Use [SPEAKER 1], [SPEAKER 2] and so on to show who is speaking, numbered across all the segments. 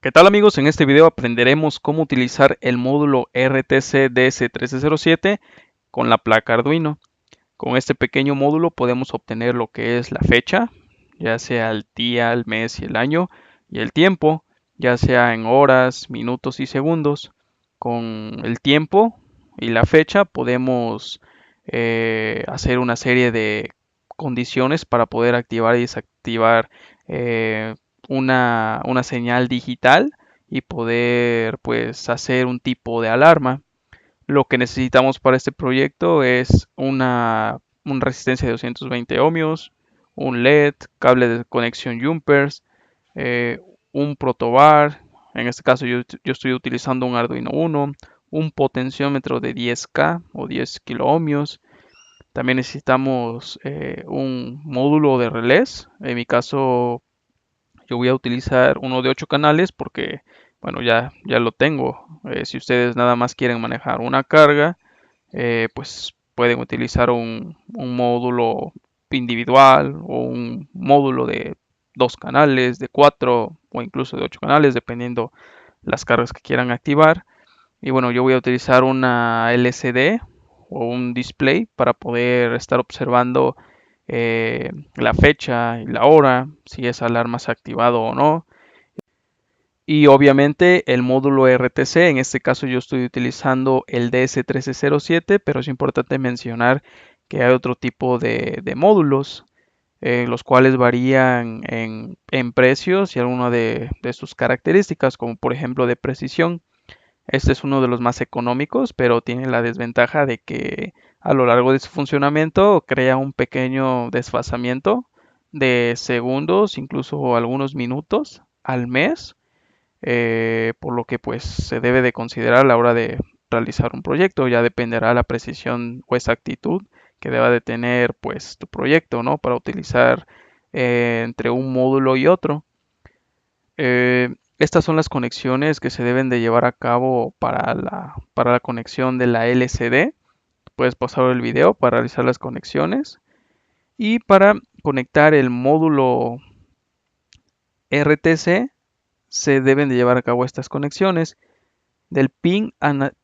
[SPEAKER 1] ¿Qué tal amigos? En este video aprenderemos cómo utilizar el módulo RTC DS1307 con la placa Arduino. Con este pequeño módulo podemos obtener lo que es la fecha, ya sea el día, el mes y el año, y el tiempo, ya sea en horas, minutos y segundos. Con el tiempo y la fecha podemos hacer una serie de condiciones para poder activar y desactivar eh, una señal digital y poder pues hacer un tipo de alarma. Lo que necesitamos para este proyecto es una resistencia de 220 ohmios, un LED, cable de conexión jumpers, eh, un protobar, en este caso yo estoy utilizando un Arduino Uno, un potenciómetro de 10K o 10 kilo ohmios. También necesitamos un módulo de relés. En mi caso yo voy a utilizar uno de 8 canales porque, bueno, ya lo tengo. Si ustedes nada más quieren manejar una carga, pues pueden utilizar un módulo individual o un módulo de 2 canales, de 4 o incluso de 8 canales, dependiendo las cargas que quieran activar. Y bueno, yo voy a utilizar una LCD o un display para poder estar observando la fecha y la hora, si esa alarma se ha activado o no. Y obviamente el módulo RTC, en este caso yo estoy utilizando el DS1307, pero es importante mencionar que hay otro tipo de módulos, los cuales varían en precios y algunas de sus características, como por ejemplo de precisión. Este es uno de los más económicos, pero tiene la desventaja de que a lo largo de su funcionamiento crea un pequeño desfasamiento de segundos, incluso algunos minutos al mes, por lo que pues se debe de considerar a la hora de realizar un proyecto. Ya dependerá la precisión o exactitud que deba de tener pues tu proyecto, ¿no? Para utilizar entre un módulo y otro. Estas son las conexiones que se deben de llevar a cabo para la conexión de la LCD. Puedes pasar el video para realizar las conexiones. Y para conectar el módulo RTC se deben de llevar a cabo estas conexiones. Del pin,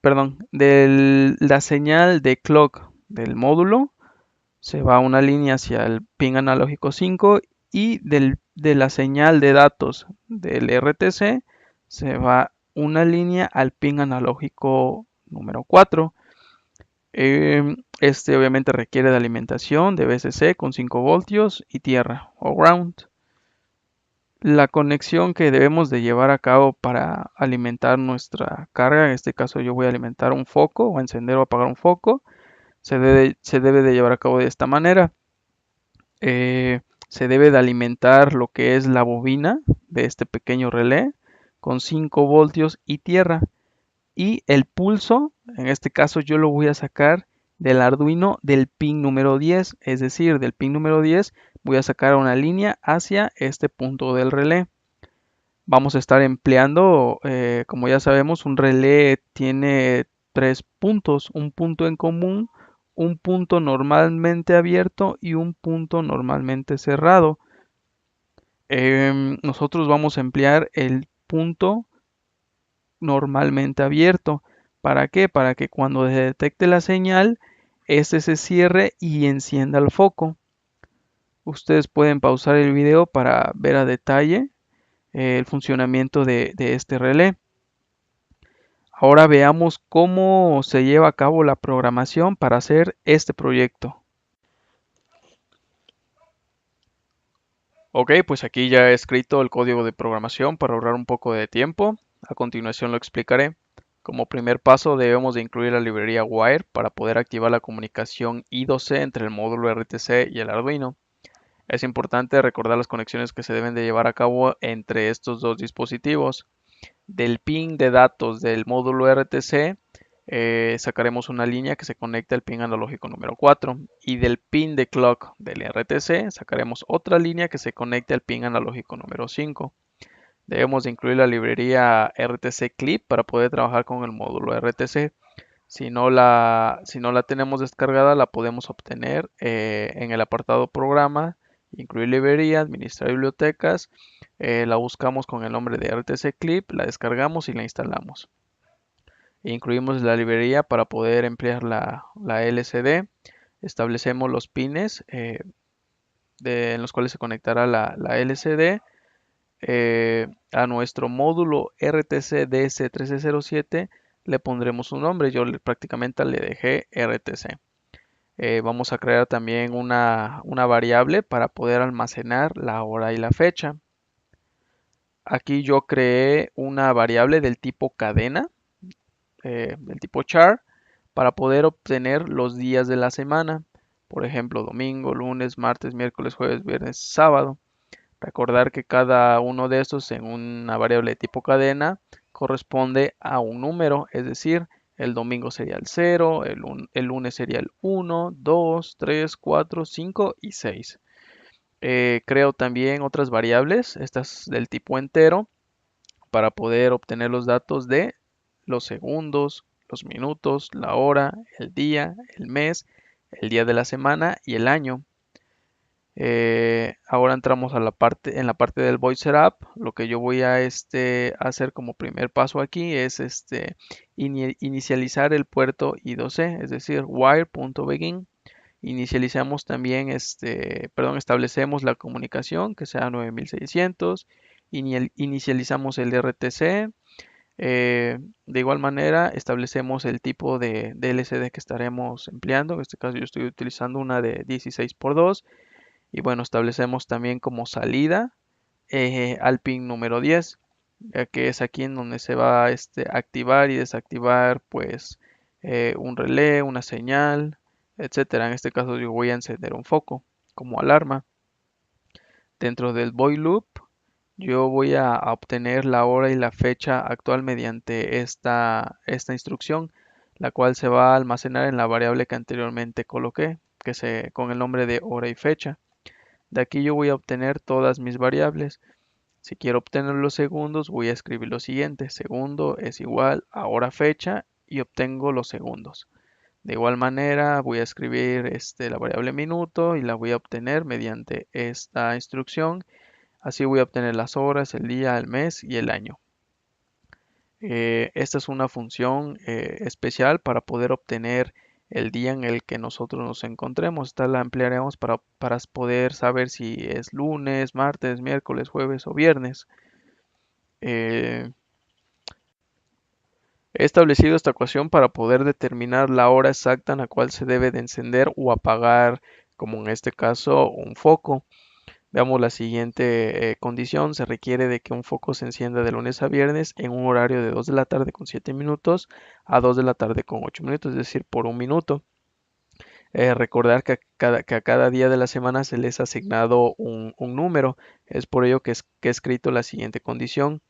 [SPEAKER 1] perdón, de la señal de clock del módulo se va una línea hacia el pin analógico 5 y de la señal de datos del RTC se va una línea al pin analógico número 4. Este obviamente requiere de alimentación de VCC con 5 voltios y tierra o ground. La conexión que debemos de llevar a cabo para alimentar nuestra carga, en este caso yo voy a alimentar un foco o encender o apagar un foco, se debe de llevar a cabo de esta manera. Se debe de alimentar lo que es la bobina de este pequeño relé con 5 voltios y tierra. Y el pulso, en este caso yo lo voy a sacar del Arduino del pin número 10, es decir, del pin número 10 voy a sacar una línea hacia este punto del relé. Vamos a estar empleando, como ya sabemos, un relé tiene 3 puntos, un punto en común, un punto normalmente abierto y un punto normalmente cerrado. Nosotros vamos a emplear el punto normalmente abierto. ¿Para qué? Para que cuando se detecte la señal, este se cierre y encienda el foco. Ustedes pueden pausar el video para ver a detalle el funcionamiento de este relé. Ahora veamos cómo se lleva a cabo la programación para hacer este proyecto. Ok, pues aquí ya he escrito el código de programación para ahorrar un poco de tiempo. A continuación lo explicaré. Como primer paso debemos de incluir la librería Wire para poder activar la comunicación I2C entre el módulo RTC y el Arduino. Es importante recordar las conexiones que se deben de llevar a cabo entre estos dos dispositivos. Del pin de datos del módulo RTC sacaremos una línea que se conecta al pin analógico número 4 y del pin de clock del RTC sacaremos otra línea que se conecte al pin analógico número 5. Debemos de incluir la librería RTC Clip para poder trabajar con el módulo RTC. Si no la tenemos descargada, la podemos obtener en el apartado programa incluir librería, administrar bibliotecas, la buscamos con el nombre de RTC Clip, la descargamos y la instalamos. Incluimos la librería para poder emplear la LCD, establecemos los pines en los cuales se conectará la LCD. A nuestro módulo RTC DS1307 le pondremos un nombre, yo prácticamente le dejé RTC. Vamos a crear también una variable para poder almacenar la hora y la fecha. Aquí yo creé una variable del tipo cadena, del tipo char, para poder obtener los días de la semana. Por ejemplo, domingo, lunes, martes, miércoles, jueves, viernes, sábado. Recordar que cada uno de estos en una variable de tipo cadena corresponde a un número, es decir, el domingo sería el 0, el lunes sería el 1, 2, 3, 4, 5 y 6. Creo también otras variables, estas del tipo entero, para poder obtener los datos de los segundos, los minutos, la hora, el día, el mes, el día de la semana y el año. Ahora entramos en la parte del Void Setup. Lo que yo voy a hacer como primer paso aquí es inicializar el puerto I2C, es decir, wire.begin. Inicializamos también, establecemos la comunicación que sea 9600. Inicializamos el RTC. De igual manera, establecemos el tipo de LCD que estaremos empleando. En este caso, yo estoy utilizando una de 16x2. Y bueno, establecemos también como salida al pin número 10, ya que es aquí en donde se va a activar y desactivar pues un relé, una señal, etcétera. En este caso yo voy a encender un foco como alarma. Dentro del void loop yo voy a obtener la hora y la fecha actual mediante esta instrucción, la cual se va a almacenar en la variable que anteriormente coloqué, con el nombre de hora y fecha. De aquí yo voy a obtener todas mis variables. Si quiero obtener los segundos, voy a escribir lo siguiente. Segundo es igual a hora fecha y obtengo los segundos. De igual manera, voy a escribir la variable minuto y la voy a obtener mediante esta instrucción. Así voy a obtener las horas, el día, el mes y el año. Esta es una función especial para poder obtener el día en el que nosotros nos encontremos. Esta la emplearemos para poder saber si es lunes, martes, miércoles, jueves o viernes. Eh, He establecido esta ecuación para poder determinar la hora exacta en la cual se debe de encender o apagar, como en este caso, un foco. Veamos la siguiente condición. Se requiere de que un foco se encienda de lunes a viernes en un horario de 2 de la tarde con 7 minutos a 2 de la tarde con 8 minutos, es decir, por un minuto. Recordar que a cada día de la semana se les ha asignado un número. Es por ello que he escrito la siguiente condición.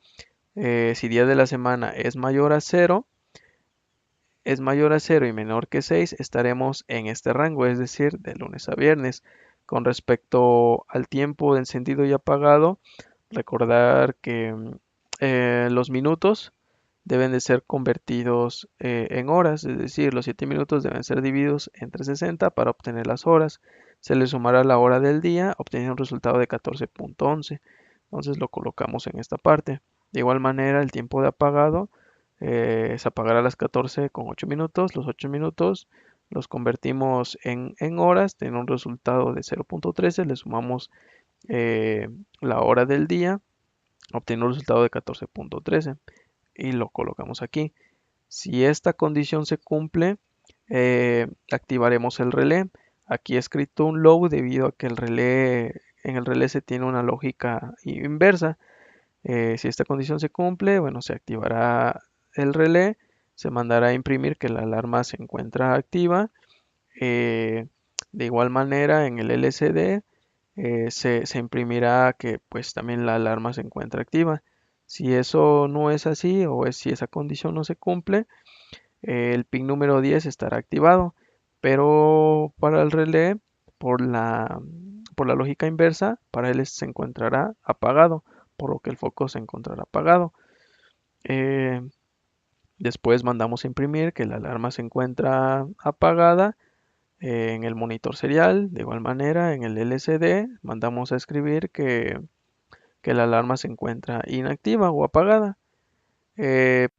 [SPEAKER 1] Si día de la semana es mayor a 0 y menor que 6, estaremos en este rango, es decir, de lunes a viernes. Con respecto al tiempo de encendido y apagado, recordar que los minutos deben de ser convertidos en horas, es decir, los 7 minutos deben ser divididos entre 60 para obtener las horas. Se le sumará la hora del día, obteniendo un resultado de 14.11. Entonces lo colocamos en esta parte. De igual manera, el tiempo de apagado se apagará a las 14 con 8 minutos. Los 8 minutos los convertimos en horas, tiene un resultado de 0.13. Le sumamos la hora del día, obtiene un resultado de 14.13 y lo colocamos aquí. Si esta condición se cumple, activaremos el relé. Aquí he escrito un low debido a que en el relé se tiene una lógica inversa. Si esta condición se cumple, bueno, se activará el relé, se mandará a imprimir que la alarma se encuentra activa. De igual manera, en el LCD se imprimirá que pues también la alarma se encuentra activa. Si eso no es así o si esa condición no se cumple, el pin número 10 estará activado, pero para el relé, por por la lógica inversa, para él se encontrará apagado, por lo que el foco se encontrará apagado. Eh, Después mandamos a imprimir que la alarma se encuentra apagada. En el monitor serial, de igual manera, en el LCD, mandamos a escribir que la alarma se encuentra inactiva o apagada. Eh,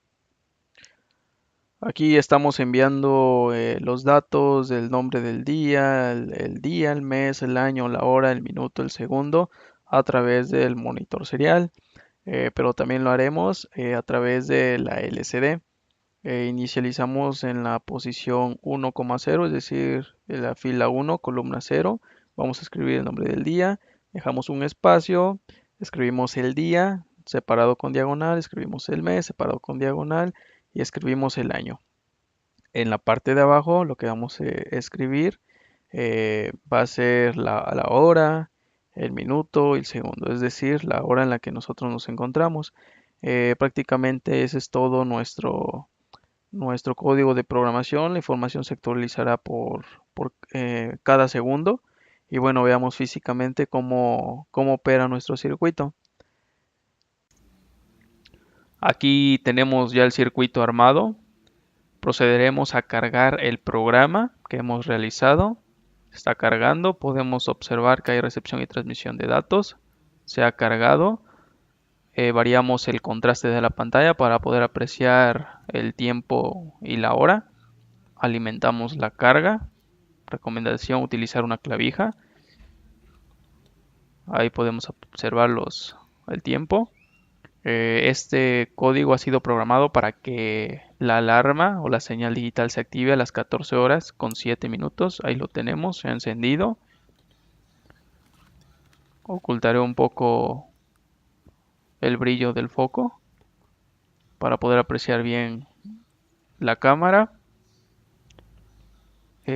[SPEAKER 1] Aquí estamos enviando los datos del nombre del día, el día, el mes, el año, la hora, el minuto, el segundo a través del monitor serial, pero también lo haremos a través de la LCD. Inicializamos en la posición 1,0, es decir, en la fila 1, columna 0. Vamos a escribir el nombre del día, dejamos un espacio, escribimos el día separado con diagonal, escribimos el mes separado con diagonal y escribimos el año. En la parte de abajo lo que vamos a escribir va a ser la hora, el minuto y el segundo, es decir, la hora en la que nosotros nos encontramos. Prácticamente ese es todo nuestro código de programación. La información se actualizará por cada segundo. Y bueno, veamos físicamente cómo opera nuestro circuito. Aquí tenemos ya el circuito armado. Procederemos a cargar el programa que hemos realizado. Está cargando. Podemos observar que hay recepción y transmisión de datos. Se ha cargado. Variamos el contraste de la pantalla para poder apreciar el tiempo y la hora. Alimentamos la carga. Recomendación: utilizar una clavija. Ahí podemos observar el tiempo. Este código ha sido programado para que la alarma o la señal digital se active a las 14 horas con 7 minutos. Ahí lo tenemos, se ha encendido. Ocultaré un poco el brillo del foco para poder apreciar bien la cámara.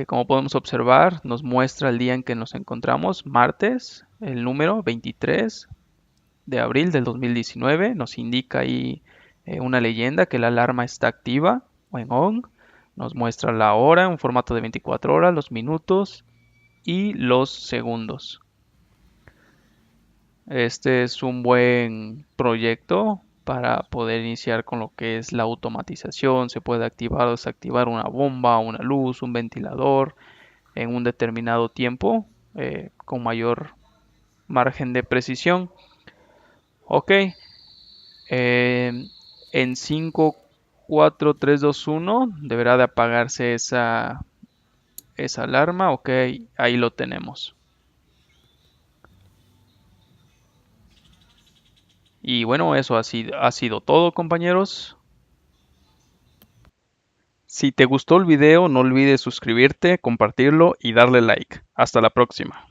[SPEAKER 1] Como podemos observar, nos muestra el día en que nos encontramos, martes, el número 23 de abril del 2019. Nos indica ahí una leyenda que la alarma está activa o en on. Nos muestra la hora en un formato de 24 horas, los minutos y los segundos. Este es un buen proyecto para poder iniciar con lo que es la automatización. Se puede activar o desactivar una bomba, una luz, un ventilador en un determinado tiempo con mayor margen de precisión. Ok, en 5, 4, 3, 2, 1 deberá de apagarse esa alarma. Ok, ahí lo tenemos. Y bueno, eso ha sido todo, compañeros. Si te gustó el video, no olvides suscribirte, compartirlo y darle like. Hasta la próxima.